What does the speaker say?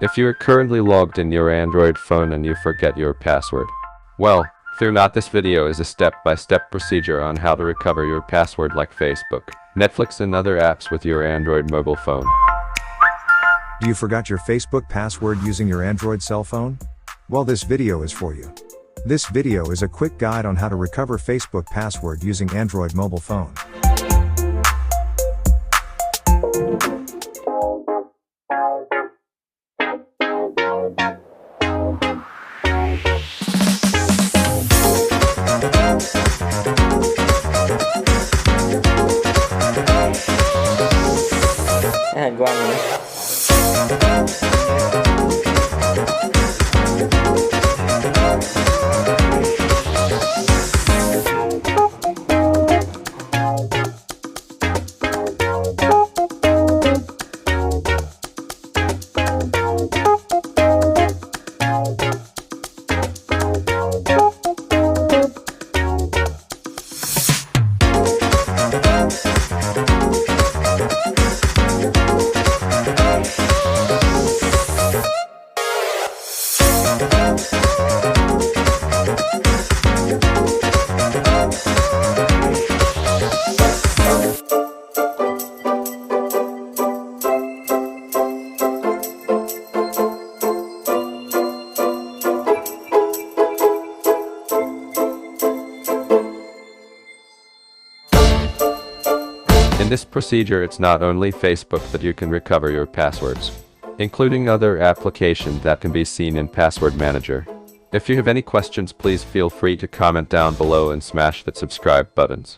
If you are currently logged in your Android phone and you forget your password, well, fear not, this video is a step-by-step procedure on how to recover your password like Facebook, Netflix and other apps with your Android mobile phone. You forgot your Facebook password using your Android cell phone? Well, this video is for you. This video is a quick guide on how to recover Facebook password using Android mobile phone. Go on, man. In this procedure, it's not only Facebook that you can recover your passwords, including other applications that can be seen in Password Manager. If you have any questions, please feel free to comment down below and smash that subscribe buttons.